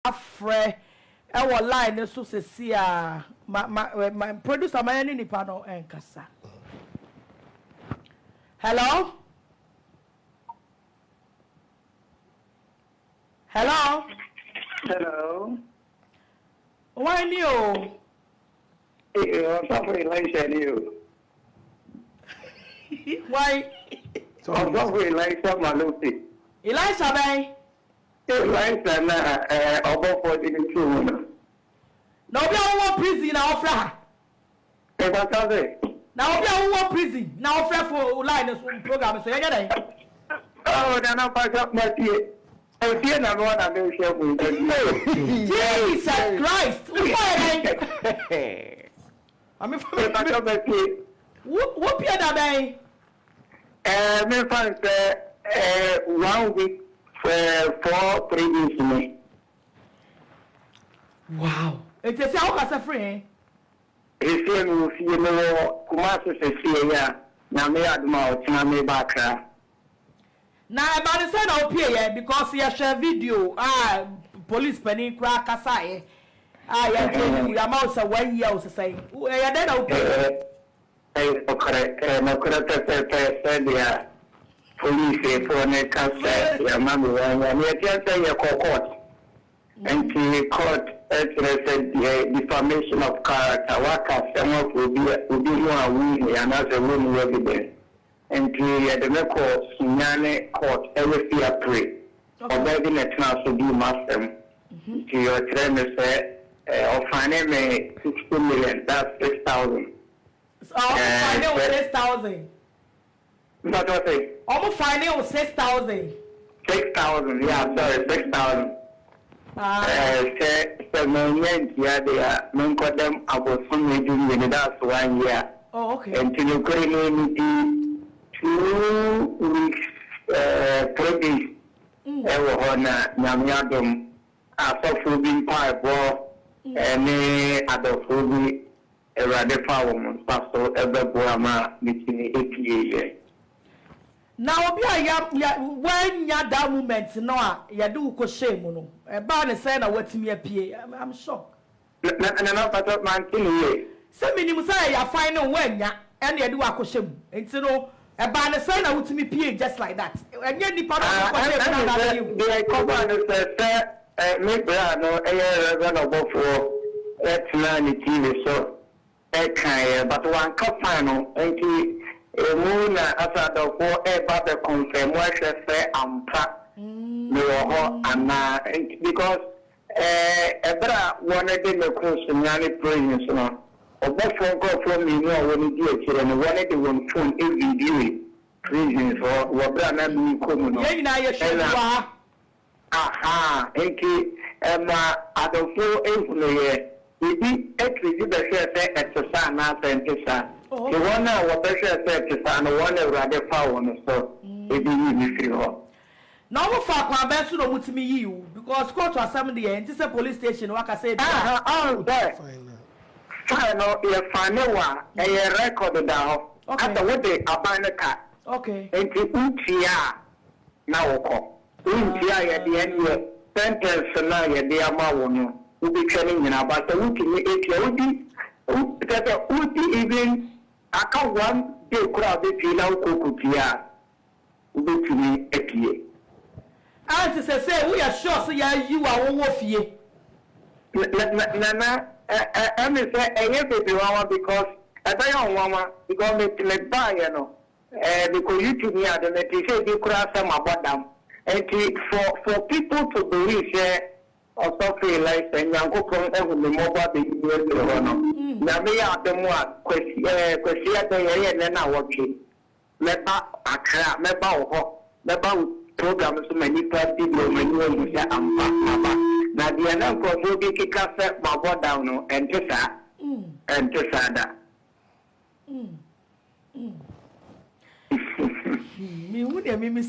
afre e line so sesi a my producer my ni nipa no enkasa. Hello? Hello? Hello? Why you? I'm suffering like you. Why? I'm suffering like some Lucy. Elisha Bay? Elisha, about 42. Now we are prison now, Fra. Now we are prison now, Fra for line program. So, oh, then I'm back up my teeth. Oh, dear, I'm one of those shows. Jesus Christ! I'm a whoop your day. Me find 1 week for 3 days. Wow. It is how as a friend. If you know, Kumasi says, now me at mouth, now me back. Now, about the side of here because he share video. Police penny crack aside. I tell you, I'm also 1 year to say. We are dead out there. Correct. No correct. Police for a cast. Your mammy, and you can't say your court. And the court said defamation of character. What customer will be one win, another room evidence. And the record, Sunyane court, every year pray. Obeying the chance to do master. To your trainer say, or finance 60 million, that's 6,000. Finance 6,000. What was it? Almost finance 6,000. 6,000, yeah, sorry, 6,000. They are non them about some reason, that's 1 year. Oh, okay. And to the 2 weeks, 3 days, ever on Yamiadum, after food pipe war, and other food, a rather power, Pastor Ever Boama, between 8 years. Now, when ya that moment, no, ya do ko shame, no. A ban say na what me appear. I'm shocked. And another man, some minimum say ya find when ya, and ya do a shame. And so, a ban say na what me appear just like that. And yet, the part of the cover me brano, a run for that's 90 TV, so but 1 cup final, and moon as a for a battle confirm what I say ampa no and because Ebra wanted the course in Yanni Praise no or that phone call from me no when you do it and wanted the one phone every day reasons for what brand new common. Aha, and I don't feel anything. We be actually the share exercise now and the one now what pressure said to and one rather power on the store. It be you. No more for my best to know what me you because court was 70 and this a police station. Like I said, oh, there. Final, your final one, a record down. After what they are the car. Okay. And to Utia now. Utia at the end of sentence, and now you're the amount will be training in about the looking at your that Uti even. I can't one day crowd the Pila Kukutia will be to me at ye. As I say, we are sure you are one of ye. Nana, I say, I have to because I don't want because they buy, you know, because you to me, I don't let you say you cross them about them. And for people to believe, or something like and young from every mobile baby. Now, me are the more question and I work it. Meba Accra, Meba programs to many people when you say I'm back. Now, the other for the kicker my board down and Tessa and Tessada. Me would have been I am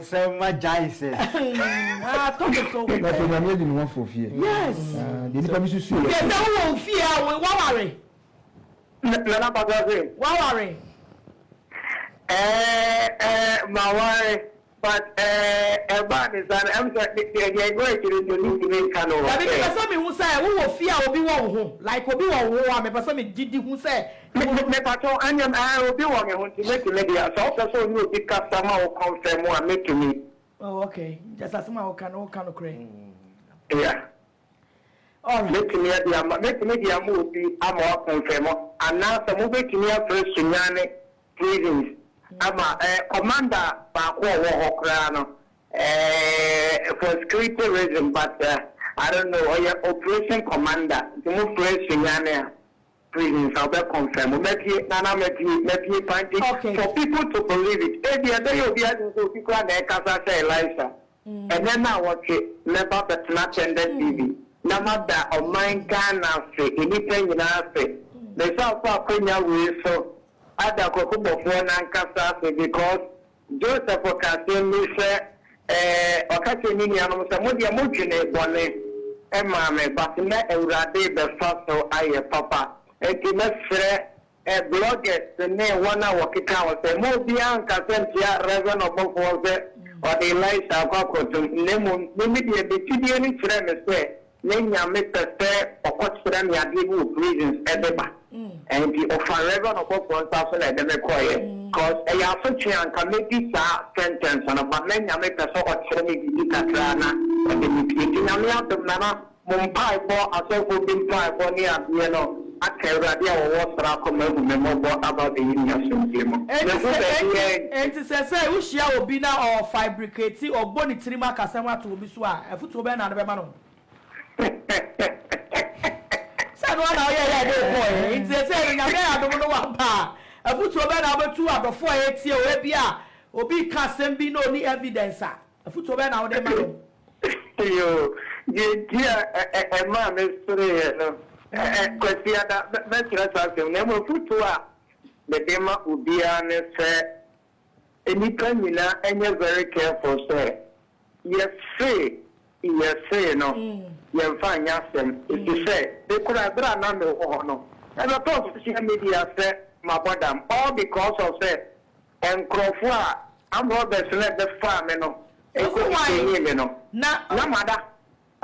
so much Jason. Yes. Yes, I won't fear with worry. My worry. but about is that I'm going to make can over. I mean, some who say, who will fear will be one like will be one, but some did who say, me patrol, and I will be one to make the media. So also you pick up some more confirm or make to me. Oh, okay. Just as someone can all kind of crane. Yeah. Oh, make me the movie. I'm more confirm. And now some movie to me first Sunyane prisons. I'm a commander Bako for security reason, but I don't know, operation commander, the move first Sunyane prisons. I'll be confirmed. Maybe for people to believe it. Maybe you'll be able to people and say Eliza. And then I watch it, never but not attended TV. No matter of mine can say anything in our face. The South Africa will so other Kokubo for Nankasa because Joseph Okasin say Okatini and Samudia Mujine Bonnet Emma, but not a rade the first so I papa. And to make a blogger the name 1 hour Kikawa say Mobian Casentia Reverend of Bofoze or the Eliza Cocotum Lemon Limited the Tidian Fremen say. Name ya make the fair or what's them ya give reasons ever. And the offer level of 1,000 at the require. Because a yafuchi and committee sentence on a man ya make a sort of training in Katrana and the meeting. I'm out of Nana, Mumbai for a so good been five for near, you know, I can radio or what's about the Union. And to say, Ushia will be now or fabricating or bonitrima Casama to Biswa, a football and a man. San one yeah, boy. It's a saying, I don't know what bar. A football number 2 out of 4 8 years, or be custom be no evidence. A football now, they man. You, a man is no. Question that mentioned never put to the demo would be honest. Anytime you know, and you're very careful, sir. Yes, no. You're fine, yes, if you say they could have done under honor. And of course, social media said, my madam, all because of that. And Crawford, I'm not the select the farm, you know. You know, no matter.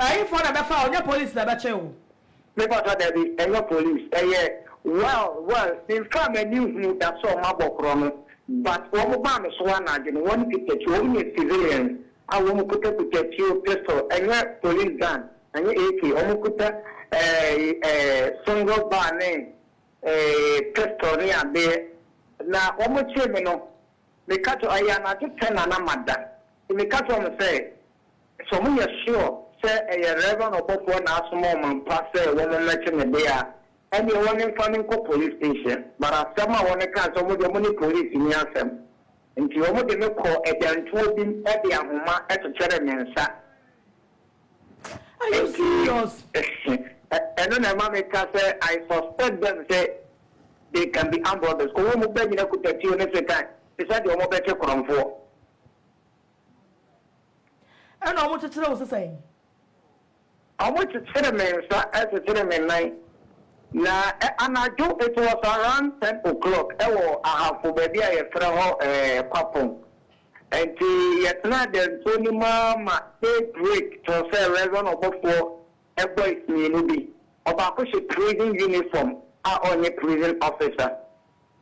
I found a found your police never chill. Because there be any police. Well, in fact, I knew that saw my book wrong. But Obama is one, I didn't want to get you only civilians. I won't put up with your pistol and your police gun. And your AK, almost put a single bar name, a pistol near there. Now, almost criminal. Because I am not just 10 and a mother. In the cut on the say, so we are sure, say a reverend or both one as moment, pass a woman mentioned the day. And you want in front of police station, but I somehow want to catch some of the money police in Yasem. And you want to call a young children at the Ahuma at the Cherry. Are you serious? And then Mamma say, I suspect them say they can be armed robbers. Who will beg you to take you next time? Besides, you won't bet your crown for. I know what you was saying. I want to tell me as a gentleman night. Now, and I do it was around 10 o'clock. I have for baby I throw couple. And yet not the Tony Mama they break to say reason of before a boy me about push a prison uniform on a prison officer.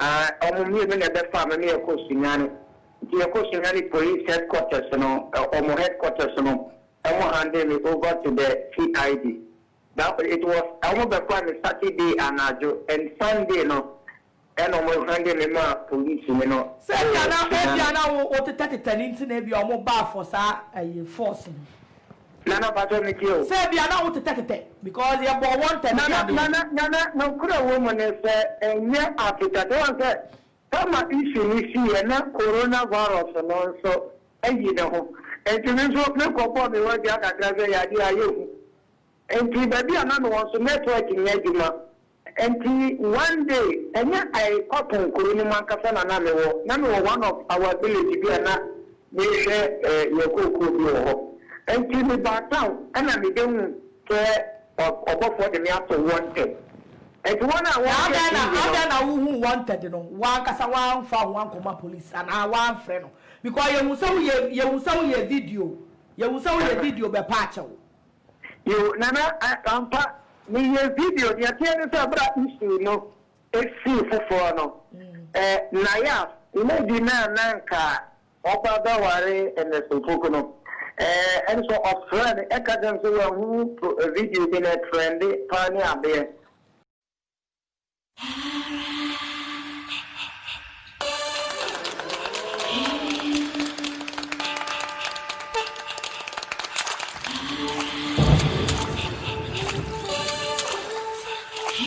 Me the family of Cosinani. The Cosinani police headquarters, or headquarters, I will hand it over to the CID. Now it was almost Saturday and Sunday, and almost handing them police, Say, now, what the 30 into be almost bar for a forcing. Nana Patronic, say, we are now with the 30 because you are born one time. No, could a woman is and yet after that one said, come on, you see, and not coronavirus and also, and you know, and to look upon the word idea you. And to baby another one so networking Yajima. And one day, and yet I cotton Kuruma Kasana Namo, Namo one of our village be not may share Yoko. And to the bar town, and I began care of for the after wanted. And one I who wanted, you know, one casa one found one coma police and I one friend. Because you will saw your video. You will saw your video by Pacho. You, Nana, me video, the attendance about issue, no, it's for no. Naya, imagine Nanka, Opa Dawari, and the Sufukuno. And so, of friend, Ekadam, who video in a trendy, funny up there.